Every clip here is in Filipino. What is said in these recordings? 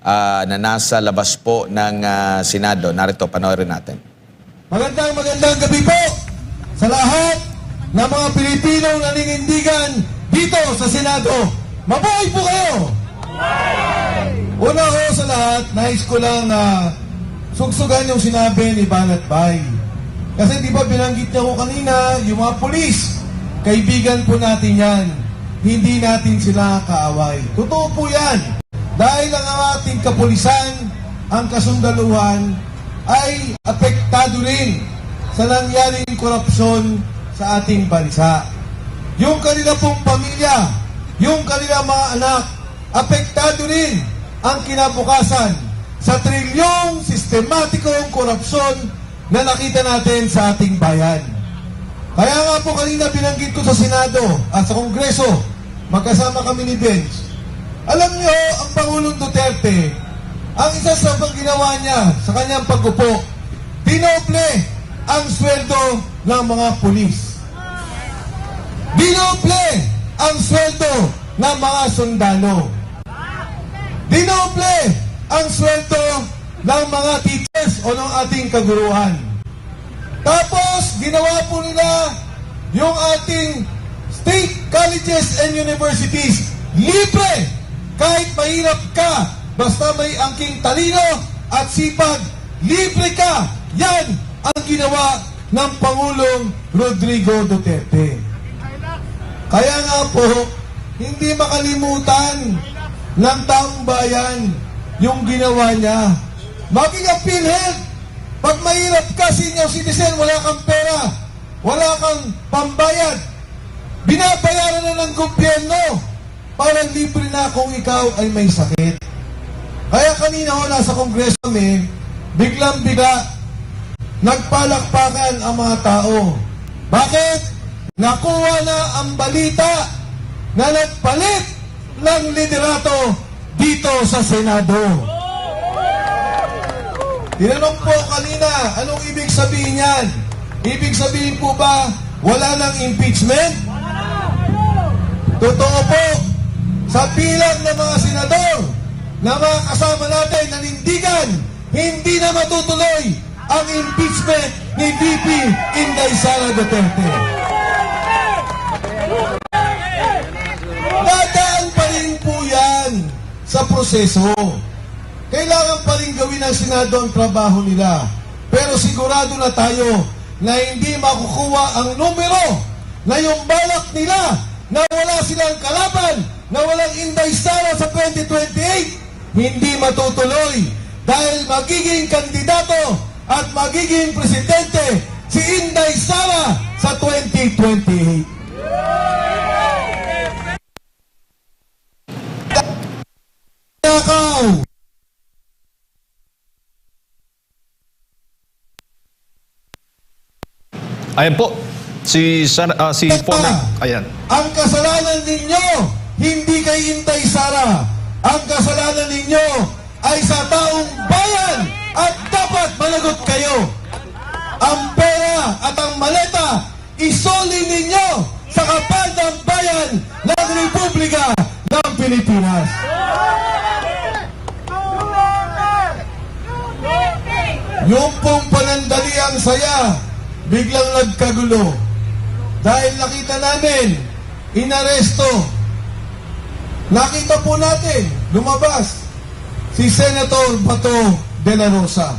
na nasa labas po ng Senado. Narito, panoorin natin. Magandang gabi po sa lahat ng mga Pilipinong naninindigan dito sa Senado. Mabuhay po kayo! Una ko sa lahat, nais ko lang sugsugan yung sinabi ni Banat Bay. Kasi di ba binanggit niya ko kanina, yung mga pulis, kaibigan po natin yan. Hindi natin sila kaaway. Totoo po yan. Dahil ang ating kapulisan, ang kasundaluhan, ay apektado rin sa nangyaring korupsyon sa ating bansa. Yung kanila pong pamilya, yung kanila mga anak, apektado rin ang kinabukasan sa trilyong sistematikong korupsyon na nakita natin sa ating bayan. Kaya nga po kanina binanggit ko sa Senado at sa Kongreso, magkasama kami ni Benz. Alam niyo, ang Pangulong Duterte, ang isa sa ginawa niya sa kanyang pag-upo, dinoble ang sweldo ng mga pulis. Dinoble ang sweldo ng mga sundalo. Dinoble ang sweldo ng mga teachers o ng ating kaguruan. Tapos, ginawa po nila yung ating state colleges and universities libre. Kahit mahirap ka, basta may angking talino at sipag, libre ka. Yan ang ginawa ng Pangulong Rodrigo Duterte. Kaya nga po, hindi makalimutan ng taong bayan yung ginawa niya. Maging ang PhilHealth, pag mahirap ka, senior citizen, wala kang pera, wala kang pambayad, binabayaran na ng gobyerno para libre na kung ikaw ay may sakit. Kaya kanina ho, nasa Kongreso kami, biglang-bigla, nagpalakpakan ang mga tao. Bakit? Nakuha na ang balita na nagpalit ng liderato dito sa Senado. Tinanong po kanina, anong ibig sabihin yan? Ibig sabihin po ba, wala nang impeachment? Totoo po, sa bilang ng mga senador, na mga kasama natin nanindigan, hindi na matutuloy ang impeachment ni VP Inday Sara Duterte. Dadaan pa rin po yan sa proseso. Kailangan pa rin gawin ng Senado ang trabaho nila. Pero sigurado na tayo na hindi makukuha ang numero na yung balak nila na wala silang kalaban, na walang Inday Sara sa 2028, hindi matutuloy dahil magiging kandidato at magiging presidente si Inday Sara sa 2028. Nakaw! Ayan po, si former, ayan. Ang kasalanan ninyo, hindi kay Inday Sara. Ang kasalanan ninyo ay sa taong bayan at dapat managot kayo. Ang pera at ang maleta, isoli ninyo sa kapal ng bayan ng Republika ng Pilipinas. Yung pong panandaliang saya, biglang nagkagulo. Dahil nakita namin, inaresto. Nakita po natin, lumabas, si Senator Bato de la Rosa.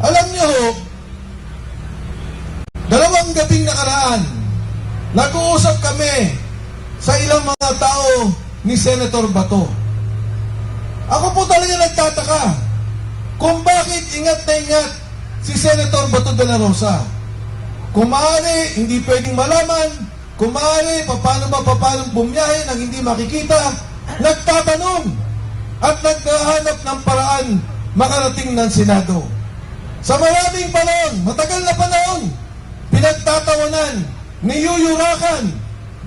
Alam niyo ho, 2 gabing nakaraan, nag-uusap kami sa ilang mga tao ni Senator Bato. Ako po talaga nagtataka kung bakit ingat na ingat si Senator Bato de la Rosa. Kung maaari, hindi pwedeng malaman. Kung maaari, paano bumiyahe nang hindi makikita. Nagtatanong at naghahanap ng paraan makarating ng Senado. Sa maraming panahon, matagal na panahon, pinagtatawanan, niyuyurakan,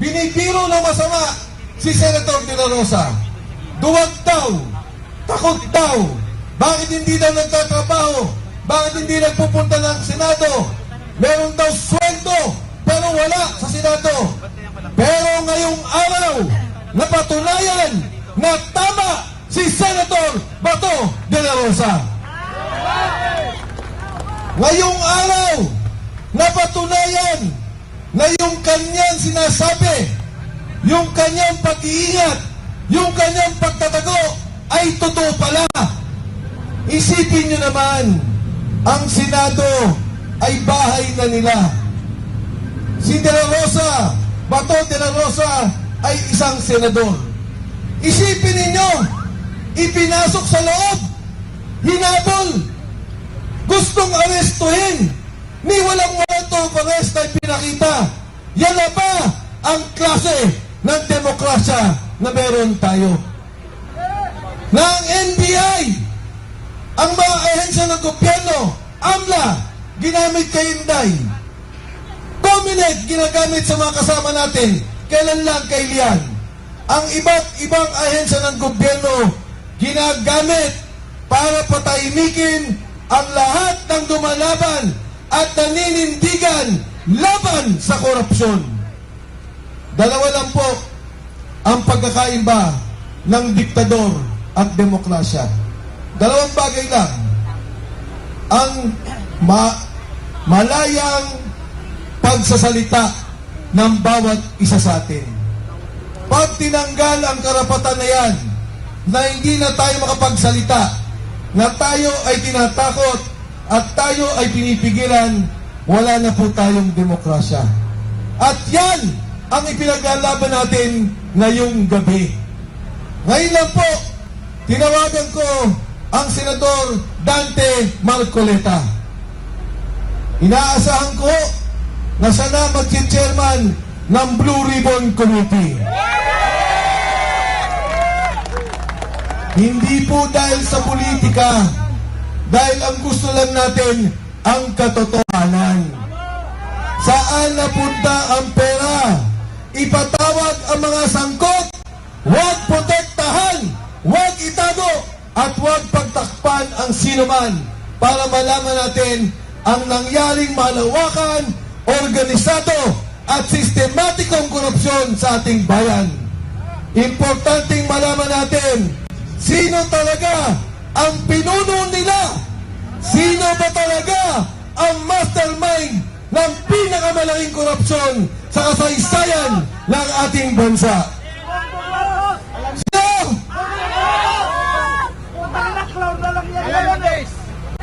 binibiro ng masama si Senator de la Rosa. Duwag daw, takot daw, bakit hindi daw nagtatrabaho, bakit hindi nagpupunta ng Senado. Meron daw sweldo, pero wala sa Senado. Pero ngayong araw, napatunayan na tama si Senator Bato de la Rosa. Ngayong araw, napatunayan na yung kanyang sinasabi, yung kanyang pag-iingat, yung kanyang pagtatago ay totoo pala. Isipin nyo naman, ang Senado ay bahay na nila. Si De La Rosa, Bato de la Rosa ay isang senador. Isipin ninyo, ipinasok sa loob, hinabol, gustong arestuhin, ni walang warrant of arrest na pinakita. Yan na ba ang klase ng demokrasya na meron tayo? Na ang NBI, ang mga ahensya ng gobyerno, AMLA, ginamit kay Inday. Comelec, ginagamit sa mga kasama natin. Kailan lang kay Lian. Ang iba't ibang ahensya ng gobyerno, ginagamit para patahimikin ang lahat ng lumalaban at naninindigan laban sa korupsyon. Dalawa lang po ang pagkakaiba ng diktador at demokrasya. Dalawang bagay lang. Ang malayang pagsasalita ng bawat isa sa atin. Pag tinanggal ang karapatan na yan, na hindi na tayo makapagsalita, na tayo ay tinatakot at tayo ay pinipigilan, wala na po tayong demokrasya. At yan ang ipinaglalaban natin ngayong gabi. Ngayon lang po, tinawagan ko ang Senador Dante Marcoleta. Inaasahan ko na siya na mag-chairman ng Blue Ribbon Committee. Hindi po dahil sa politika, dahil ang gusto lang natin ang katotohanan. Saan napunta ang pera? Ipatawag ang mga sangkot, huwag protektahan, huwag itago, at huwag pagtakpan ang sinuman para malaman natin ang nangyaring malawakan, organisado at sistematikong korupsyon sa ating bayan. Importanteng malaman natin sino talaga ang pinuno nila. Sino ba talaga ang mastermind ng pinakamalaking korupsyon sa kasaysayan ng ating bansa? Sino?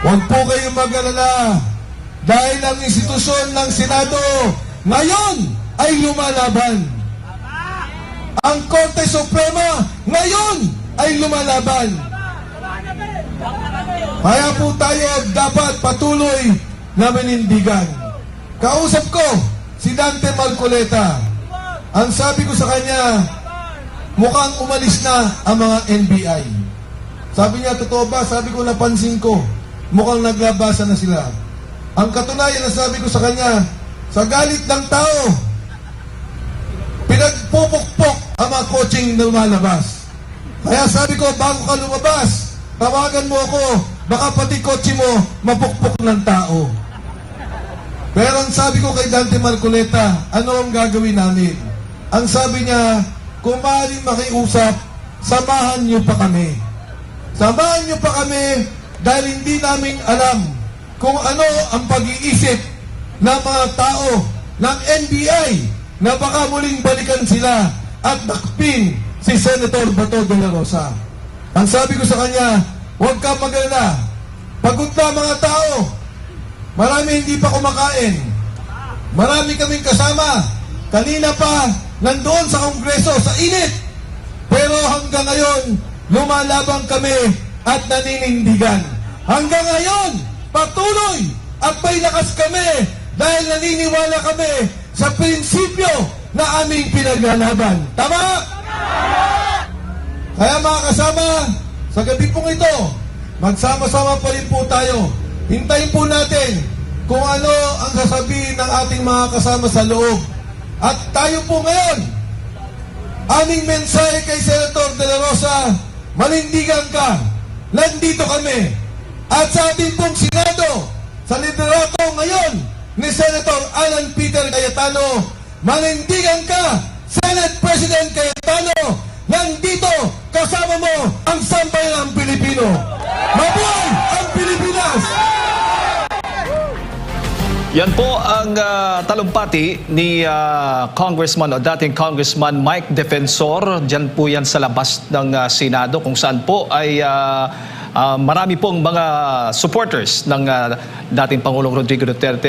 Huwag po kayong mag-alala dahil ang institusyon ng Senado ngayon ay lumalaban. Ang Korte Suprema ngayon ay lumalaban. Kaya po tayo dapat patuloy na manindigan. Kausap ko si Dante Marcoleta. Ang sabi ko sa kanya, mukhang umalis na ang mga NBI. Sabi niya, totoo ba? Sabi ko, napansin ko, mukhang naglabasan na sila. Ang katunayan na sabi ko sa kanya, sa galit ng tao, pinagpupukpok ang mga coaching na lumalabas. Kaya sabi ko, bago ka lumabas, tawagan mo ako, baka pati kotse mo mapukpok ng tao. Pero ang sabi ko kay Dante Marcoleta, ano ang gagawin namin? Ang sabi niya, kung maaaring makiusap, samahan niyo pa kami. Samahan niyo pa kami dahil hindi namin alam kung ano ang pag-iisip ng mga tao ng NBI na baka muling balikan sila at nakpin si Senator Bato de la Rosa. Ang sabi ko sa kanya, huwag ka mag-alala. Pagod na mga tao. Marami hindi pa kumakain. Marami kaming kasama. Kanina pa, nandoon sa Kongreso, sa init. Pero hanggang ngayon, lumalabang kami at naninindigan. Hanggang ngayon, patuloy at may lakas kami dahil naniniwala kami sa prinsipyo na aming pinaglalaban. Tama? Kaya mga kasama, sa gabi pong ito, magsama-sama pa rin po tayo. Hintayin po natin kung ano ang sasabihin ng ating mga kasama sa loob. At tayo po ngayon, aming mensahe kay Senator De La Rosa, manindigan ka, nandito kami. At sa ating pong Senado, sa liderato ngayon ni Senator Alan Peter Cayetano, manindigan ka, Senate President Cayetano, nandito kasama mo ang sambayanang Pilipino. Mabuhay ang Pilipinas! Yan po ang talumpati ni Congressman o dating Congressman Mike Defensor. Diyan po yan sa labas ng Senado kung saan po ay marami pong mga supporters ng dating Pangulong Rodrigo Duterte